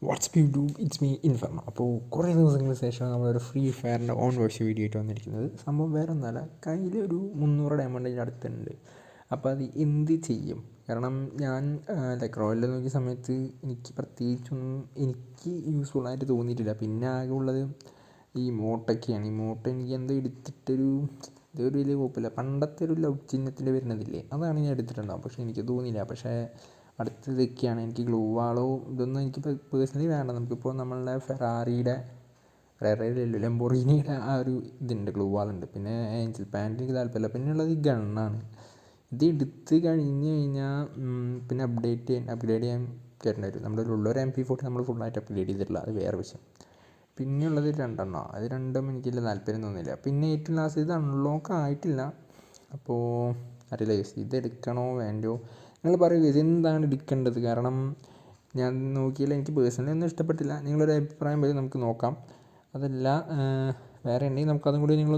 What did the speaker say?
Watts YouTube it's me ഇൻഫർമ. അപ്പോൾ കുറേ ദിവസങ്ങൾക്ക് ശേഷം നമ്മളൊരു ഫ്രീ ഫയറിൻ്റെ ഓൺ വേർഷൻ വീഡിയോ ആയിട്ട് വന്നിരിക്കുന്നത്. സംഭവം വേറെ ഒന്നുമല്ല, കയ്യിലൊരു 300 ഡയമണ്ടിൻ്റെ അടുത്തുണ്ട്. അപ്പോൾ അത് എന്ത് ചെയ്യും? കാരണം ഞാൻ റോയലിൽ നോക്കിയ സമയത്ത് എനിക്ക് പ്രത്യേകിച്ചൊന്നും എനിക്ക് യൂസ്ഫുള്ളായിട്ട് തോന്നിയിട്ടില്ല. പിന്നെ ആകെ ഉള്ളത് ഈ മോട്ടൊക്കെയാണ്. ഈ മോട്ട എനിക്ക് എന്തോ എടുത്തിട്ടൊരു ഇതൊരു വലിയ കുഴപ്പമില്ല. പണ്ടത്തെ ഒരു ലവ് ചിഹ്നത്തിൻ്റെ വരുന്നതില്ലേ, അതാണ് ഞാൻ എടുത്തിട്ടുണ്ടാകും. പക്ഷേ എനിക്ക് തോന്നിയില്ല. പക്ഷേ അടുത്തതൊക്കെയാണ് എനിക്ക് ഗ്ലൂ വാളോ ഇതൊന്നും എനിക്ക് പേഴ്സണലി വേണ്ട. നമുക്കിപ്പോൾ നമ്മളുടെ ഫെറാറിയിലല്ലോ ലംബോർഗിനിയുടെ ആ ഒരു ഇതുണ്ട്, ഗ്ലൂ വാളുണ്ട്. പിന്നെ ഏഞ്ചൽ പാൻറ്റ് എനിക്ക് താല്പര്യമില്ല. പിന്നെ ഉള്ളത് ഈ ഗണ്ണാണ്. ഇത് എടുത്ത് കഴിഞ്ഞ് കഴിഞ്ഞാൽ പിന്നെ അപ്ഗ്രേഡ് ചെയ്യാൻ കയറ്റേണ്ടി വരും. നമ്മുടെ ഉള്ളൊരു MP40 നമ്മൾ ഫുള്ളായിട്ട് അപ്ഗ്രേഡ് ചെയ്തിട്ടില്ല, അത് വേറെ വിഷയം. പിന്നെയുള്ളത് രണ്ടെണ്ണം, അത് രണ്ടും എനിക്ക് വലിയ താല്പര്യം തോന്നിയില്ല. പിന്നെ ഏറ്റവും ലാസ്റ്റ് ഇത് അൺലോക്ക് ആയിട്ടില്ല. അപ്പോൾ അറിയില്ല ഇത് എടുക്കണോ വേണ്ടയോ, നിങ്ങൾ പറയൂ ഇതെന്താണ് എടുക്കേണ്ടത്. കാരണം ഞാൻ നോക്കിയാൽ എനിക്ക് പേഴ്സണലി ഒന്നും ഇഷ്ടപ്പെട്ടില്ല. നിങ്ങളൊരു അഭിപ്രായം വരും, നമുക്ക് നോക്കാം. അതല്ല വേറെ ഉണ്ടെങ്കിൽ നമുക്കതും കൂടി നിങ്ങൾ